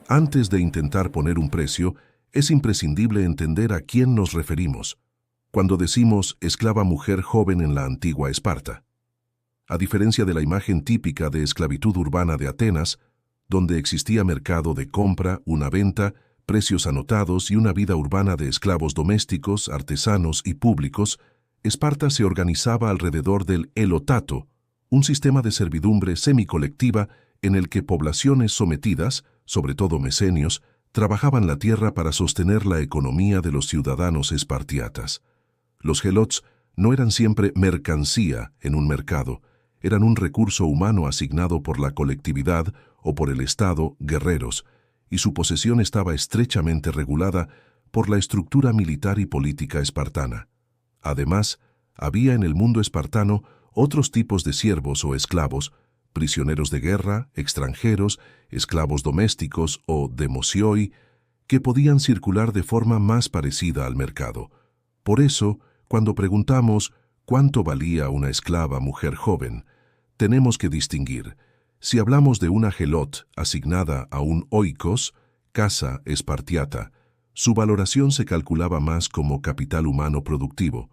Antes de intentar poner un precio, es imprescindible entender a quién nos referimos cuando decimos esclava mujer joven en la antigua Esparta. A diferencia de la imagen típica de esclavitud urbana de Atenas, donde existía mercado de compra, una venta, precios anotados y una vida urbana de esclavos domésticos, artesanos y públicos, Esparta se organizaba alrededor del elotato, un sistema de servidumbre semicolectiva en el que poblaciones sometidas, sobre todo mesenios, trabajaban la tierra para sostener la economía de los ciudadanos espartiatas. Los helots no eran siempre mercancía en un mercado, eran un recurso humano asignado por la colectividad o por el Estado, guerreros, y su posesión estaba estrechamente regulada por la estructura militar y política espartana. Además, había en el mundo espartano otros tipos de siervos o esclavos, prisioneros de guerra, extranjeros, esclavos domésticos o demosioi, que podían circular de forma más parecida al mercado. Por eso, cuando preguntamos ¿cuánto valía una esclava mujer joven?, tenemos que distinguir. Si hablamos de una helot asignada a un oikos, casa espartiata, su valoración se calculaba más como capital humano productivo,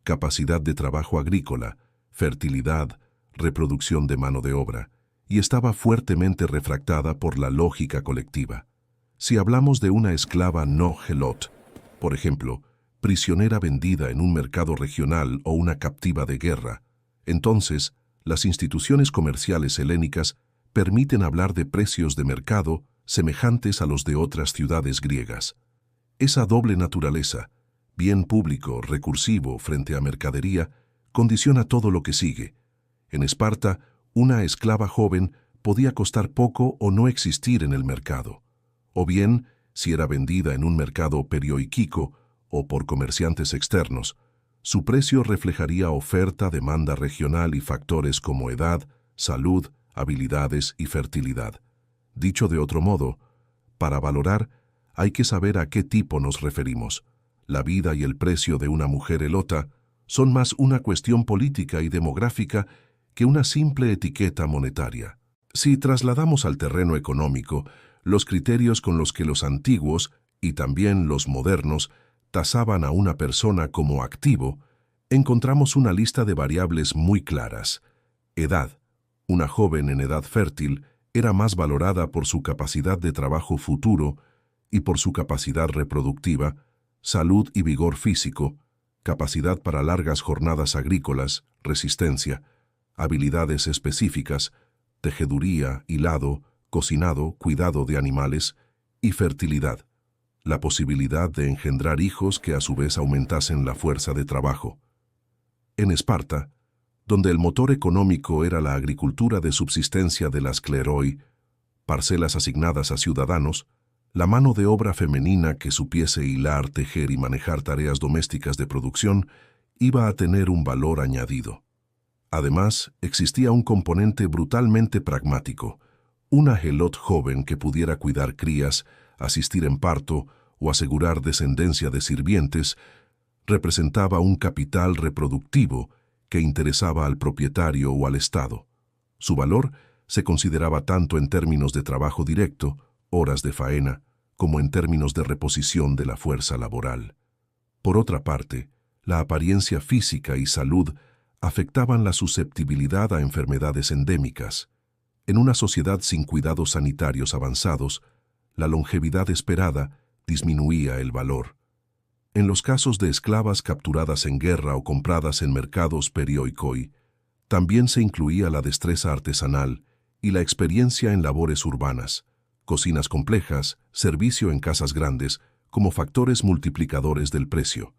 capacidad de trabajo agrícola, fertilidad, reproducción de mano de obra, y estaba fuertemente refractada por la lógica colectiva. Si hablamos de una esclava no helot, por ejemplo, prisionera vendida en un mercado regional o una captiva de guerra, entonces las instituciones comerciales helénicas permiten hablar de precios de mercado semejantes a los de otras ciudades griegas. Esa doble naturaleza, bien público, recursivo frente a mercadería, condiciona todo lo que sigue. En Esparta, una esclava joven podía costar poco o no existir en el mercado. O bien, si era vendida en un mercado perioiquico o por comerciantes externos, su precio reflejaría oferta, demanda regional y factores como edad, salud, habilidades y fertilidad. Dicho de otro modo, para valorar, hay que saber a qué tipo nos referimos. La vida y el precio de una mujer helota son más una cuestión política y demográfica que una simple etiqueta monetaria. Si trasladamos al terreno económico los criterios con los que los antiguos y también los modernos tasaban a una persona como activo, encontramos una lista de variables muy claras. Edad. Una joven en edad fértil era más valorada por su capacidad de trabajo futuro y por su capacidad reproductiva, salud y vigor físico, capacidad para largas jornadas agrícolas, resistencia, habilidades específicas, tejeduría, hilado, cocinado, cuidado de animales y fertilidad, la posibilidad de engendrar hijos que a su vez aumentasen la fuerza de trabajo. En Esparta, donde el motor económico era la agricultura de subsistencia de las cleroi, parcelas asignadas a ciudadanos, la mano de obra femenina que supiese hilar, tejer y manejar tareas domésticas de producción iba a tener un valor añadido. Además, existía un componente brutalmente pragmático, una helot joven que pudiera cuidar crías, asistir en parto o asegurar descendencia de sirvientes, representaba un capital reproductivo que interesaba al propietario o al Estado. Su valor se consideraba tanto en términos de trabajo directo, horas de faena, como en términos de reposición de la fuerza laboral. Por otra parte, la apariencia física y salud afectaban la susceptibilidad a enfermedades endémicas. En una sociedad sin cuidados sanitarios avanzados, la longevidad esperada disminuía el valor. En los casos de esclavas capturadas en guerra o compradas en mercados perioikoi, también se incluía la destreza artesanal y la experiencia en labores urbanas, cocinas complejas, servicio en casas grandes, como factores multiplicadores del precio.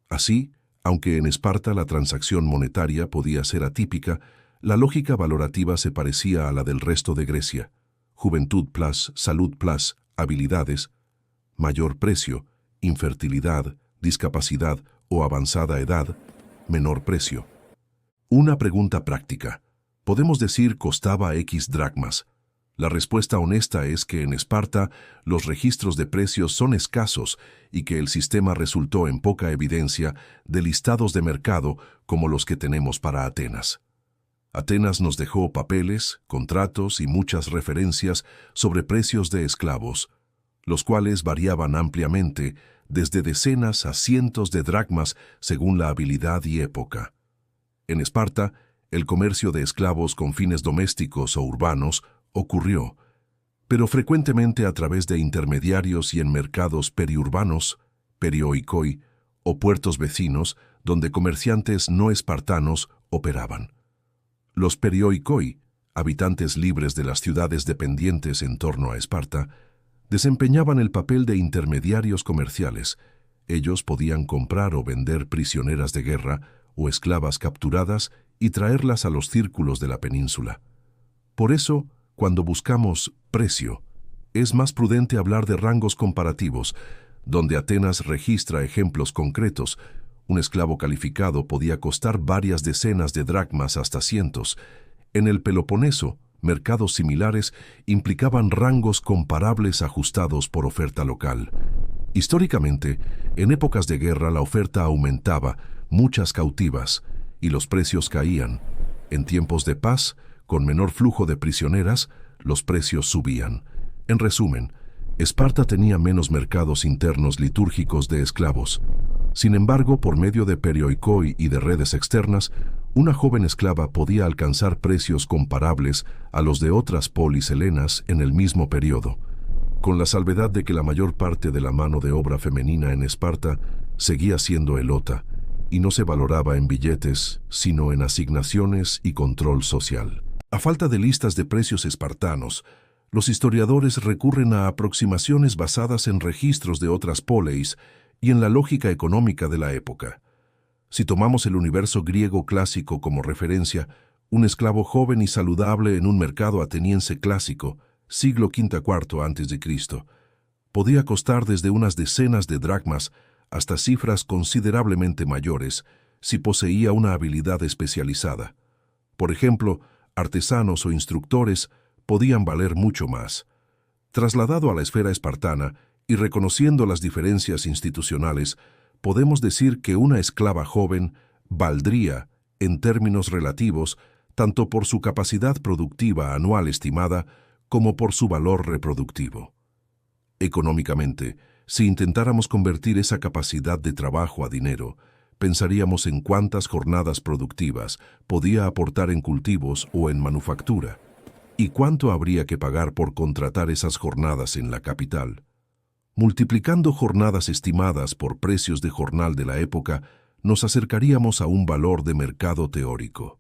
Así, aunque en Esparta la transacción monetaria podía ser atípica, la lógica valorativa se parecía a la del resto de Grecia. Juventud plus, salud plus, habilidades, mayor precio, infertilidad, discapacidad o avanzada edad, menor precio. Una pregunta práctica. ¿Podemos decir costaba X dracmas? La respuesta honesta es que en Esparta los registros de precios son escasos y que el sistema resultó en poca evidencia de listados de mercado como los que tenemos para Atenas. Atenas nos dejó papeles, contratos y muchas referencias sobre precios de esclavos, los cuales variaban ampliamente desde decenas a cientos de dracmas según la habilidad y época. En Esparta, el comercio de esclavos con fines domésticos o urbanos ocurrió, pero frecuentemente a través de intermediarios y en mercados periurbanos, perioikoi, o puertos vecinos donde comerciantes no espartanos operaban. Los perioikoi, habitantes libres de las ciudades dependientes en torno a Esparta, desempeñaban el papel de intermediarios comerciales. Ellos podían comprar o vender prisioneras de guerra o esclavas capturadas y traerlas a los círculos de la península. Por eso, cuando buscamos precio, es más prudente hablar de rangos comparativos, donde Atenas registra ejemplos concretos. Un esclavo calificado podía costar varias decenas de dracmas hasta cientos. En el Peloponeso, mercados similares implicaban rangos comparables ajustados por oferta local. Históricamente, en épocas de guerra la oferta aumentaba, muchas cautivas, y los precios caían. En tiempos de paz, con menor flujo de prisioneras, los precios subían. En resumen, Esparta tenía menos mercados internos litúrgicos de esclavos. Sin embargo, por medio de perioikoi y de redes externas, una joven esclava podía alcanzar precios comparables a los de otras polis helenas en el mismo periodo, con la salvedad de que la mayor parte de la mano de obra femenina en Esparta seguía siendo helota y no se valoraba en billetes, sino en asignaciones y control social. A falta de listas de precios espartanos, los historiadores recurren a aproximaciones basadas en registros de otras poleis y en la lógica económica de la época. Si tomamos el universo griego clásico como referencia, un esclavo joven y saludable en un mercado ateniense clásico, siglo V-IV a.C., podía costar desde unas decenas de dracmas hasta cifras considerablemente mayores si poseía una habilidad especializada. Por ejemplo, artesanos o instructores podían valer mucho más. Trasladado a la esfera espartana y reconociendo las diferencias institucionales, podemos decir que una esclava joven valdría, en términos relativos, tanto por su capacidad productiva anual estimada como por su valor reproductivo. Económicamente, si intentáramos convertir esa capacidad de trabajo a dinero, pensaríamos en cuántas jornadas productivas podía aportar en cultivos o en manufactura, y cuánto habría que pagar por contratar esas jornadas en la capital. Multiplicando jornadas estimadas por precios de jornal de la época, nos acercaríamos a un valor de mercado teórico.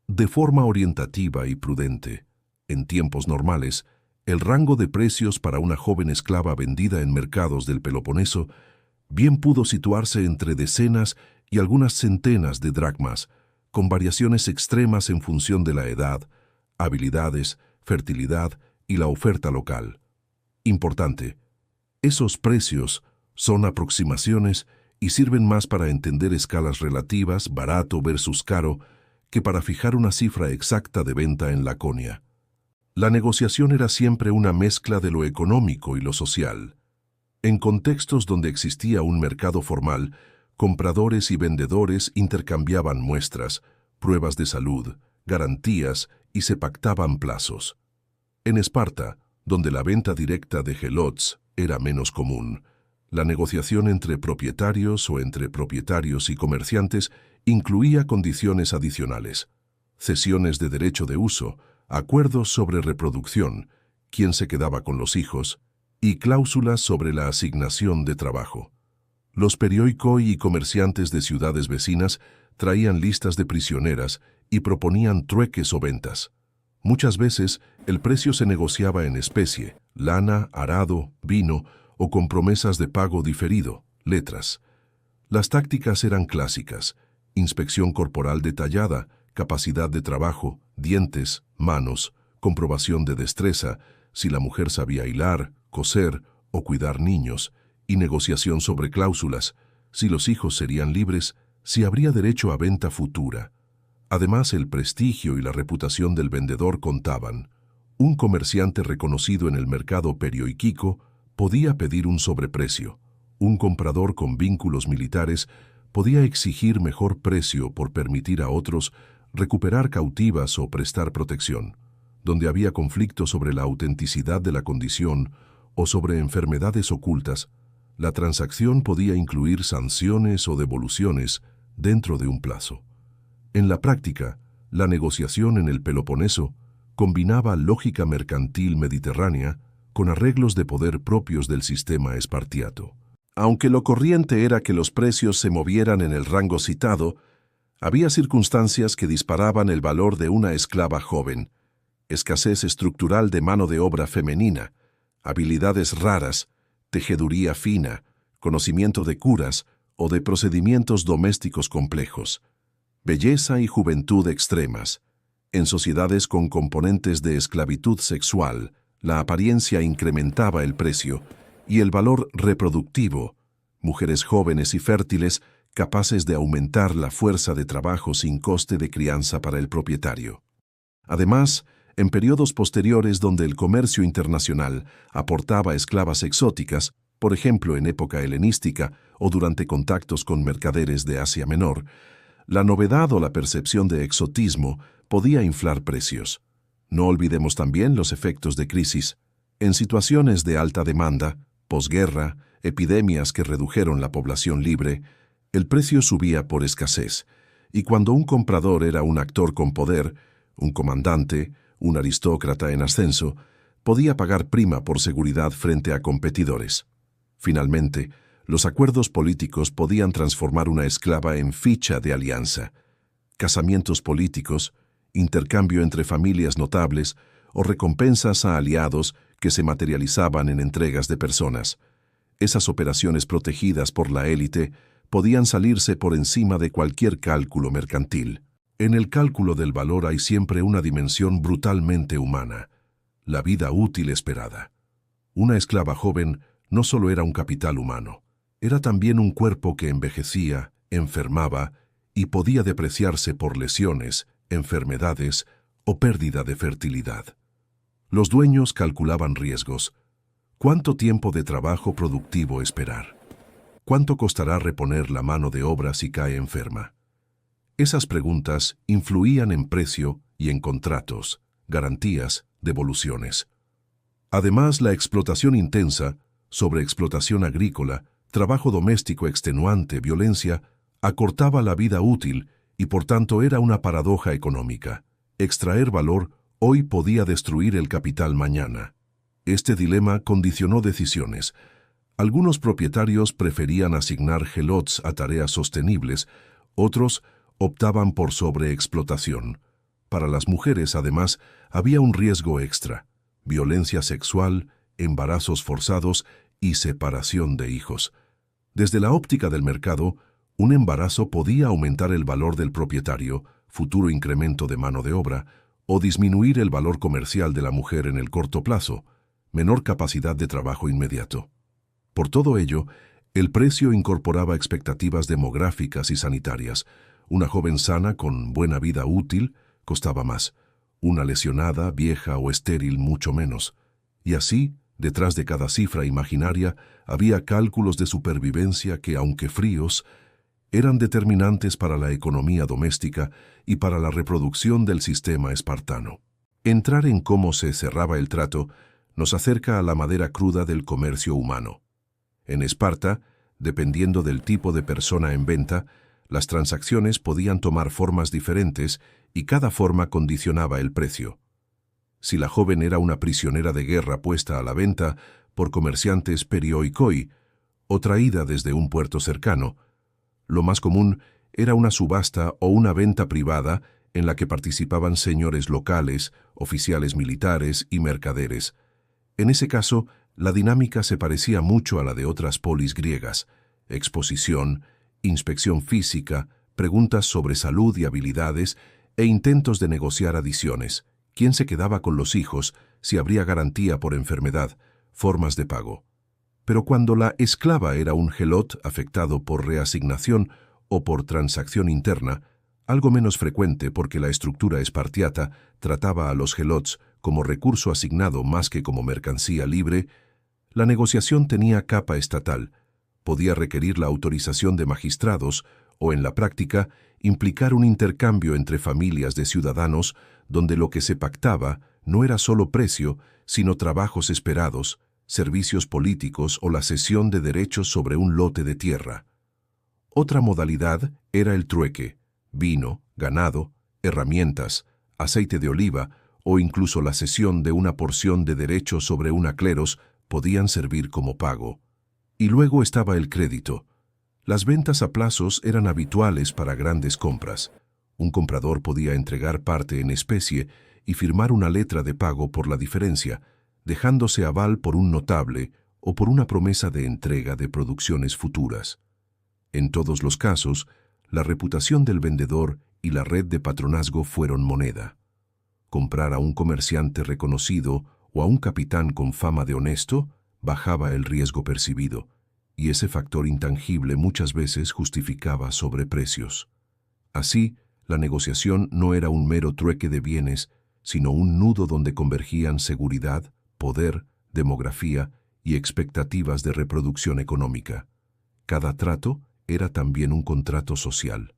De forma orientativa y prudente, en tiempos normales, el rango de precios para una joven esclava vendida en mercados del Peloponeso bien pudo situarse entre decenas y algunas centenas de dracmas, con variaciones extremas en función de la edad, habilidades, fertilidad y la oferta local. Importante, esos precios son aproximaciones y sirven más para entender escalas relativas, barato versus caro, que para fijar una cifra exacta de venta en Laconia. La negociación era siempre una mezcla de lo económico y lo social. En contextos donde existía un mercado formal, compradores y vendedores intercambiaban muestras, pruebas de salud, garantías y se pactaban plazos. En Esparta, donde la venta directa de helots era menos común, la negociación entre propietarios o entre propietarios y comerciantes incluía condiciones adicionales, cesiones de derecho de uso, acuerdos sobre reproducción, quién se quedaba con los hijos, y cláusulas sobre la asignación de trabajo. Los perioikoi y comerciantes de ciudades vecinas traían listas de prisioneras y proponían trueques o ventas. Muchas veces, el precio se negociaba en especie, lana, arado, vino o con promesas de pago diferido, letras. Las tácticas eran clásicas: inspección corporal detallada, capacidad de trabajo, dientes, manos, comprobación de destreza, si la mujer sabía hilar, coser o cuidar niños, y negociación sobre cláusulas, si los hijos serían libres, si habría derecho a venta futura. Además, el prestigio y la reputación del vendedor contaban. Un comerciante reconocido en el mercado perioiquico podía pedir un sobreprecio. Un comprador con vínculos militares podía exigir mejor precio por permitir a otros recuperar cautivas o prestar protección, donde había conflicto sobre la autenticidad de la condición o sobre enfermedades ocultas, la transacción podía incluir sanciones o devoluciones dentro de un plazo. En la práctica, la negociación en el Peloponeso combinaba lógica mercantil mediterránea con arreglos de poder propios del sistema espartiato. Aunque lo corriente era que los precios se movieran en el rango citado, había circunstancias que disparaban el valor de una esclava joven: escasez estructural de mano de obra femenina, habilidades raras, tejeduría fina, conocimiento de curas o de procedimientos domésticos complejos, belleza y juventud extremas. En sociedades con componentes de esclavitud sexual, la apariencia incrementaba el precio y el valor reproductivo. Mujeres jóvenes y fértiles capaces de aumentar la fuerza de trabajo sin coste de crianza para el propietario. Además, en periodos posteriores donde el comercio internacional aportaba esclavas exóticas, por ejemplo en época helenística o durante contactos con mercaderes de Asia Menor, la novedad o la percepción de exotismo podía inflar precios. No olvidemos también los efectos de crisis. En situaciones de alta demanda, posguerra, epidemias que redujeron la población libre, el precio subía por escasez, y cuando un comprador era un actor con poder, un comandante, un aristócrata en ascenso, podía pagar prima por seguridad frente a competidores. Finalmente, los acuerdos políticos podían transformar una esclava en ficha de alianza. Casamientos políticos, intercambio entre familias notables o recompensas a aliados que se materializaban en entregas de personas. Esas operaciones protegidas por la élite podían salirse por encima de cualquier cálculo mercantil. En el cálculo del valor hay siempre una dimensión brutalmente humana: la vida útil esperada. Una esclava joven no solo era un capital humano, era también un cuerpo que envejecía, enfermaba y podía depreciarse por lesiones, enfermedades o pérdida de fertilidad. Los dueños calculaban riesgos. ¿Cuánto tiempo de trabajo productivo esperar? ¿Cuánto costará reponer la mano de obra si cae enferma? Esas preguntas influían en precio y en contratos, garantías, devoluciones. Además, la explotación intensa, sobreexplotación agrícola, trabajo doméstico extenuante, violencia, acortaba la vida útil y por tanto era una paradoja económica. Extraer valor hoy podía destruir el capital mañana. Este dilema condicionó decisiones. Algunos propietarios preferían asignar gelots a tareas sostenibles, otros optaban por sobreexplotación. Para las mujeres, además, había un riesgo extra: violencia sexual, embarazos forzados y separación de hijos. Desde la óptica del mercado, un embarazo podía aumentar el valor del propietario, futuro incremento de mano de obra, o disminuir el valor comercial de la mujer en el corto plazo, menor capacidad de trabajo inmediato. Por todo ello, el precio incorporaba expectativas demográficas y sanitarias. Una joven sana con buena vida útil costaba más, una lesionada, vieja o estéril mucho menos. Y así, detrás de cada cifra imaginaria, había cálculos de supervivencia que, aunque fríos, eran determinantes para la economía doméstica y para la reproducción del sistema espartano. Entrar en cómo se cerraba el trato nos acerca a la madera cruda del comercio humano. En Esparta, dependiendo del tipo de persona en venta, las transacciones podían tomar formas diferentes y cada forma condicionaba el precio. Si la joven era una prisionera de guerra puesta a la venta por comerciantes perioikoi o traída desde un puerto cercano, lo más común era una subasta o una venta privada en la que participaban señores locales, oficiales militares y mercaderes. En ese caso, la dinámica se parecía mucho a la de otras polis griegas: exposición, inspección física, preguntas sobre salud y habilidades e intentos de negociar adiciones. ¿Quién se quedaba con los hijos? Si habría garantía por enfermedad, formas de pago. Pero cuando la esclava era un gelot afectado por reasignación o por transacción interna, algo menos frecuente porque la estructura espartiata trataba a los gelots como recurso asignado más que como mercancía libre, la negociación tenía capa estatal, podía requerir la autorización de magistrados o en la práctica, implicar un intercambio entre familias de ciudadanos donde lo que se pactaba no era solo precio, sino trabajos esperados, servicios políticos o la cesión de derechos sobre un lote de tierra. Otra modalidad era el trueque: vino, ganado, herramientas, aceite de oliva o incluso la cesión de una porción de derechos sobre una cleros podían servir como pago. Y luego estaba el crédito. Las ventas a plazos eran habituales para grandes compras. Un comprador podía entregar parte en especie y firmar una letra de pago por la diferencia, dejándose aval por un notable o por una promesa de entrega de producciones futuras. En todos los casos, la reputación del vendedor y la red de patronazgo fueron moneda. Comprar a un comerciante reconocido o a un capitán con fama de honesto bajaba el riesgo percibido, y ese factor intangible muchas veces justificaba sobreprecios. Así, la negociación no era un mero trueque de bienes, sino un nudo donde convergían seguridad, poder, demografía y expectativas de reproducción económica. Cada trato era también un contrato social.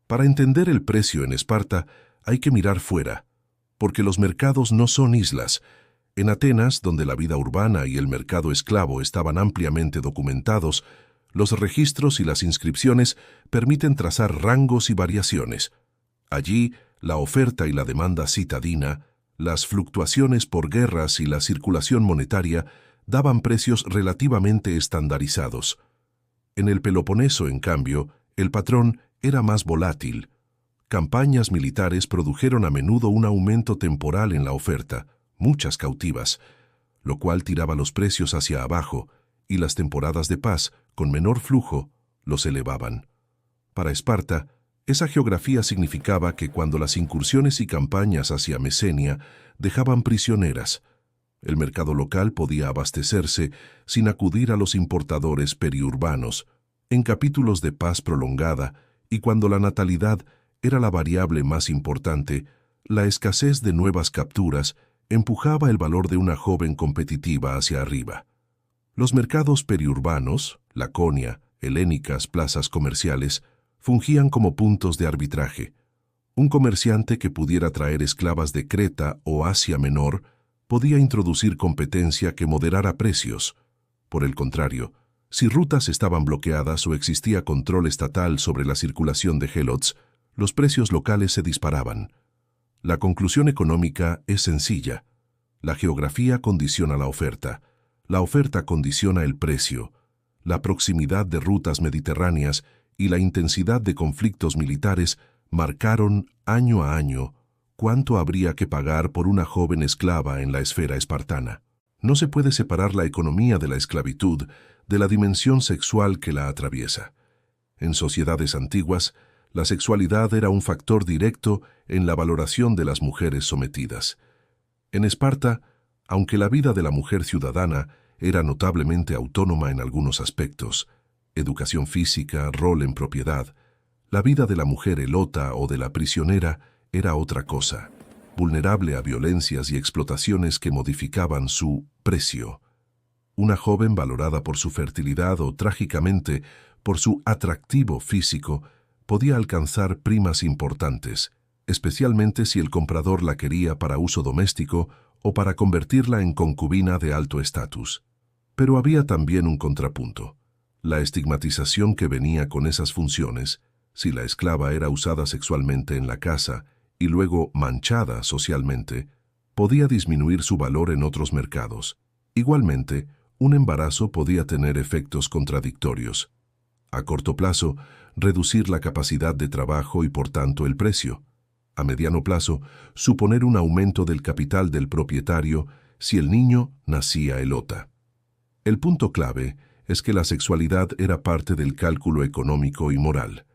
Para entender el precio en Esparta hay que mirar fuera, porque los mercados no son islas. En Atenas, donde la vida urbana y el mercado esclavo estaban ampliamente documentados, los registros y las inscripciones permiten trazar rangos y variaciones. Allí, la oferta y la demanda citadina, las fluctuaciones por guerras y la circulación monetaria daban precios relativamente estandarizados. En el Peloponeso, en cambio, el patrón era más volátil. Campañas militares produjeron a menudo un aumento temporal en la oferta, muchas cautivas, lo cual tiraba los precios hacia abajo, y las temporadas de paz, con menor flujo, los elevaban. Para Esparta, esa geografía significaba que cuando las incursiones y campañas hacia Mesenia dejaban prisioneras, el mercado local podía abastecerse sin acudir a los importadores periurbanos, en capítulos de paz prolongada, y cuando la natalidad era la variable más importante, la escasez de nuevas capturas empujaba el valor de una joven competitiva hacia arriba. Los mercados periurbanos, Laconia, helénicas plazas comerciales, fungían como puntos de arbitraje. Un comerciante que pudiera traer esclavas de Creta o Asia Menor podía introducir competencia que moderara precios. Por el contrario, si rutas estaban bloqueadas o existía control estatal sobre la circulación de helots, los precios locales se disparaban. La conclusión económica es sencilla. La geografía condiciona la oferta condiciona el precio. La proximidad de rutas mediterráneas y la intensidad de conflictos militares marcaron año a año cuánto habría que pagar por una joven esclava en la esfera espartana. No se puede separar la economía de la esclavitud de la dimensión sexual que la atraviesa. En sociedades antiguas, la sexualidad era un factor directo en la valoración de las mujeres sometidas. En Esparta, aunque la vida de la mujer ciudadana era notablemente autónoma en algunos aspectos, educación física, rol en propiedad, la vida de la mujer helota o de la prisionera era otra cosa, vulnerable a violencias y explotaciones que modificaban su precio. Una joven valorada por su fertilidad o, trágicamente, por su atractivo físico, podía alcanzar primas importantes, especialmente si el comprador la quería para uso doméstico o para convertirla en concubina de alto estatus. Pero había también un contrapunto: la estigmatización que venía con esas funciones. Si la esclava era usada sexualmente en la casa y luego manchada socialmente, podía disminuir su valor en otros mercados. Igualmente, un embarazo podía tener efectos contradictorios. A corto plazo, reducir la capacidad de trabajo y por tanto el precio. A mediano plazo, suponer un aumento del capital del propietario si el niño nacía helota. El punto clave es que la sexualidad era parte del cálculo económico y moral.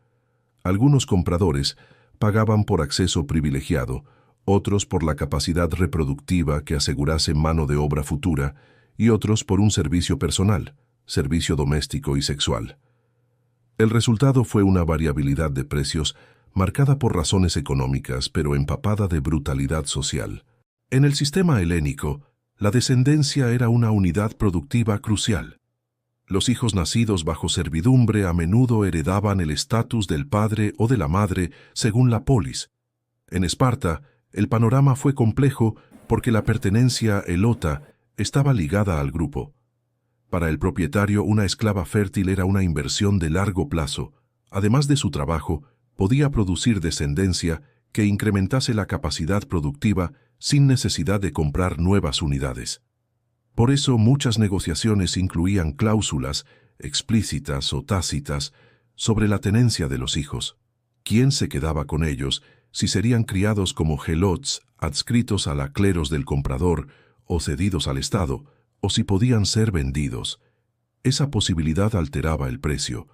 Algunos compradores pagaban por acceso privilegiado, otros por la capacidad reproductiva que asegurase mano de obra futura y otros por un servicio personal, servicio doméstico y sexual. El resultado fue una variabilidad de precios marcada por razones económicas, pero empapada de brutalidad social. En el sistema helénico, la descendencia era una unidad productiva crucial. Los hijos nacidos bajo servidumbre a menudo heredaban el estatus del padre o de la madre según la polis. En Esparta, el panorama fue complejo porque la pertenencia elota estaba ligada al grupo. Para el propietario, una esclava fértil era una inversión de largo plazo. Además de su trabajo, podía producir descendencia que incrementase la capacidad productiva sin necesidad de comprar nuevas unidades. Por eso muchas negociaciones incluían cláusulas, explícitas o tácitas, sobre la tenencia de los hijos. ¿Quién se quedaba con ellos? Si serían criados como helots, adscritos a la cleros del comprador o cedidos al Estado, o si podían ser vendidos. Esa posibilidad alteraba el precio.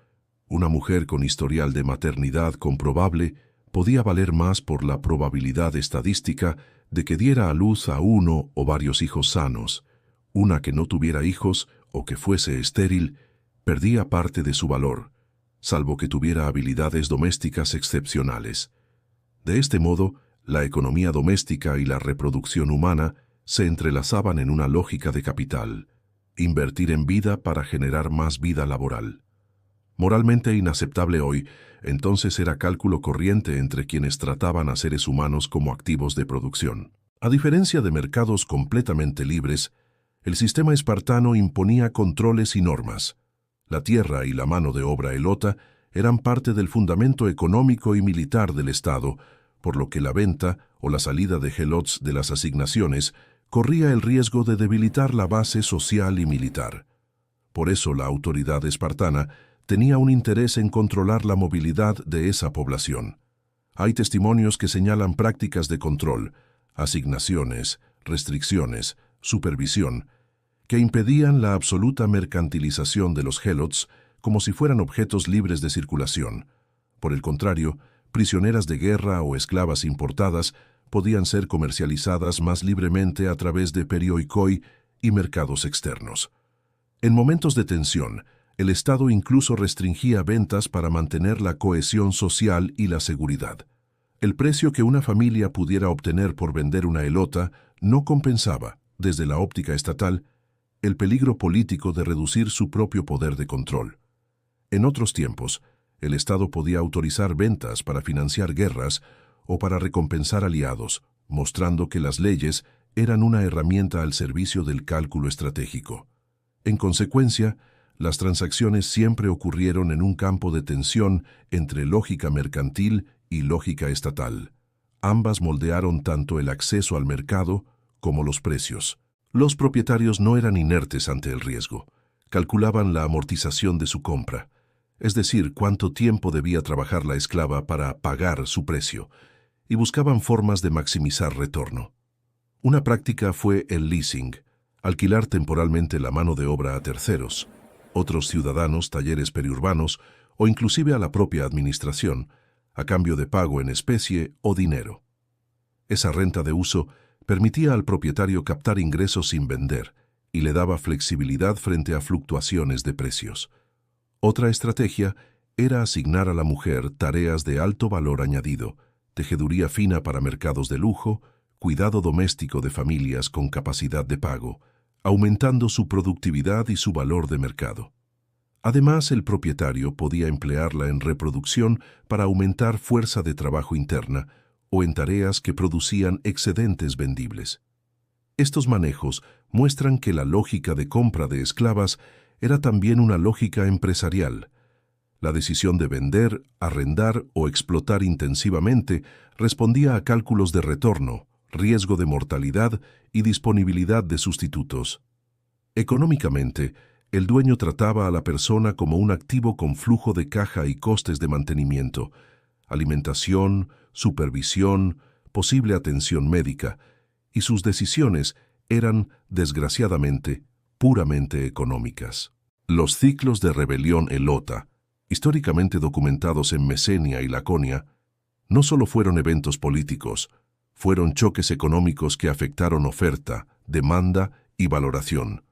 Una mujer con historial de maternidad comprobable podía valer más por la probabilidad estadística de que diera a luz a uno o varios hijos sanos. Una que no tuviera hijos o que fuese estéril perdía parte de su valor, salvo que tuviera habilidades domésticas excepcionales. De este modo, la economía doméstica y la reproducción humana se entrelazaban en una lógica de capital, invertir en vida para generar más vida laboral. Moralmente inaceptable hoy, entonces era cálculo corriente entre quienes trataban a seres humanos como activos de producción. A diferencia de mercados completamente libres, el sistema espartano imponía controles y normas. La tierra y la mano de obra elota eran parte del fundamento económico y militar del Estado, por lo que la venta o la salida de helots de las asignaciones corría el riesgo de debilitar la base social y militar. Por eso la autoridad espartana tenía un interés en controlar la movilidad de esa población. Hay testimonios que señalan prácticas de control, asignaciones, restricciones, supervisión, que impedían la absoluta mercantilización de los helots como si fueran objetos libres de circulación. Por el contrario, prisioneras de guerra o esclavas importadas podían ser comercializadas más libremente a través de perioikoi y mercados externos. En momentos de tensión, el Estado incluso restringía ventas para mantener la cohesión social y la seguridad. El precio que una familia pudiera obtener por vender una elota no compensaba, desde la óptica estatal, el peligro político de reducir su propio poder de control. En otros tiempos, el Estado podía autorizar ventas para financiar guerras o para recompensar aliados, mostrando que las leyes eran una herramienta al servicio del cálculo estratégico. En consecuencia, las transacciones siempre ocurrieron en un campo de tensión entre lógica mercantil y lógica estatal. Ambas moldearon tanto el acceso al mercado como los precios. Los propietarios no eran inertes ante el riesgo. Calculaban la amortización de su compra, es decir, cuánto tiempo debía trabajar la esclava para pagar su precio, y buscaban formas de maximizar retorno. Una práctica fue el leasing, alquilar temporalmente la mano de obra a terceros, otros ciudadanos, talleres periurbanos o inclusive a la propia administración, a cambio de pago en especie o dinero. Esa renta de uso permitía al propietario captar ingresos sin vender y le daba flexibilidad frente a fluctuaciones de precios. Otra estrategia era asignar a la mujer tareas de alto valor añadido, tejeduría fina para mercados de lujo, cuidado doméstico de familias con capacidad de pago, aumentando su productividad y su valor de mercado. Además, el propietario podía emplearla en reproducción para aumentar fuerza de trabajo interna o en tareas que producían excedentes vendibles. Estos manejos muestran que la lógica de compra de esclavas era también una lógica empresarial. La decisión de vender, arrendar o explotar intensivamente respondía a cálculos de retorno, riesgo de mortalidad y disponibilidad de sustitutos. Económicamente, el dueño trataba a la persona como un activo con flujo de caja y costes de mantenimiento, alimentación, supervisión, posible atención médica, y sus decisiones eran, desgraciadamente, puramente económicas. Los ciclos de rebelión elota, históricamente documentados en Mesenia y Laconia, no solo fueron eventos políticos, fueron choques económicos que afectaron oferta, demanda y valoración.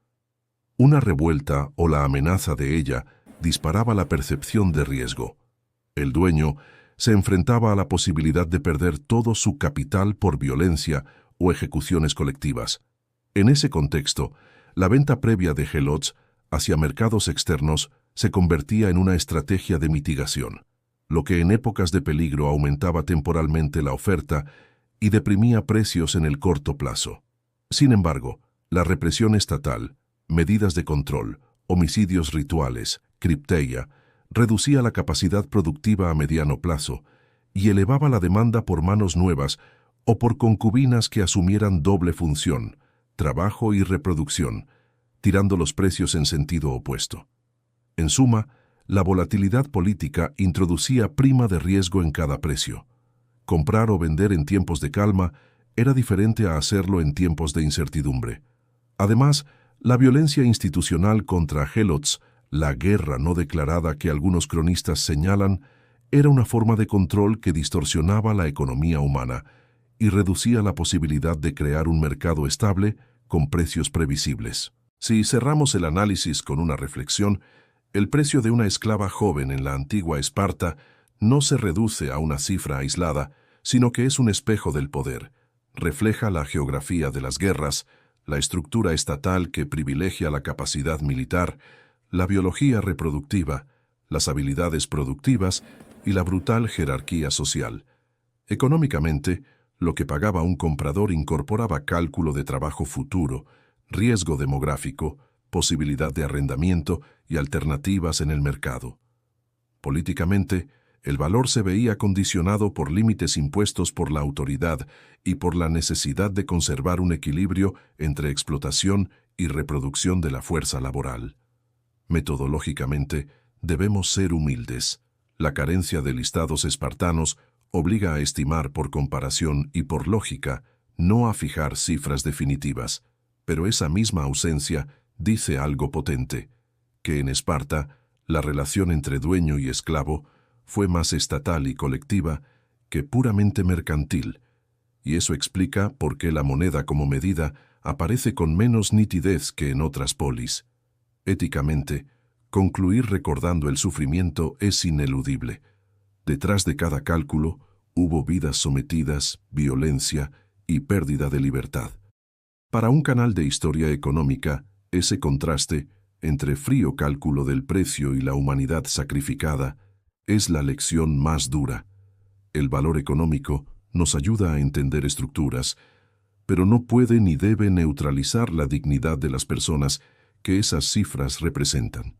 Una revuelta o la amenaza de ella disparaba la percepción de riesgo. El dueño se enfrentaba a la posibilidad de perder todo su capital por violencia o ejecuciones colectivas. En ese contexto, la venta previa de helots hacia mercados externos se convertía en una estrategia de mitigación, lo que en épocas de peligro aumentaba temporalmente la oferta y deprimía precios en el corto plazo. Sin embargo, la represión estatal, medidas de control, homicidios rituales, cripteia, reducía la capacidad productiva a mediano plazo y elevaba la demanda por manos nuevas o por concubinas que asumieran doble función, trabajo y reproducción, tirando los precios en sentido opuesto. En suma, la volatilidad política introducía prima de riesgo en cada precio. Comprar o vender en tiempos de calma era diferente a hacerlo en tiempos de incertidumbre. Además, la violencia institucional contra helots, la guerra no declarada que algunos cronistas señalan, era una forma de control que distorsionaba la economía humana y reducía la posibilidad de crear un mercado estable con precios previsibles. Si cerramos el análisis con una reflexión, el precio de una esclava joven en la antigua Esparta no se reduce a una cifra aislada, sino que es un espejo del poder. Refleja la geografía de las guerras, la estructura estatal que privilegia la capacidad militar, la biología reproductiva, las habilidades productivas y la brutal jerarquía social. Económicamente, lo que pagaba un comprador incorporaba cálculo de trabajo futuro, riesgo demográfico, posibilidad de arrendamiento y alternativas en el mercado. Políticamente, el valor se veía condicionado por límites impuestos por la autoridad y por la necesidad de conservar un equilibrio entre explotación y reproducción de la fuerza laboral. Metodológicamente, debemos ser humildes. La carencia de listados espartanos obliga a estimar por comparación y por lógica, no a fijar cifras definitivas, pero esa misma ausencia dice algo potente, que en Esparta la relación entre dueño y esclavo fue más estatal y colectiva que puramente mercantil, y eso explica por qué la moneda como medida aparece con menos nitidez que en otras polis. Éticamente, concluir recordando el sufrimiento es ineludible. Detrás de cada cálculo hubo vidas sometidas, violencia y pérdida de libertad. Para un canal de historia económica, ese contraste entre frío cálculo del precio y la humanidad sacrificada es la lección más dura. El valor económico nos ayuda a entender estructuras, pero no puede ni debe neutralizar la dignidad de las personas que esas cifras representan.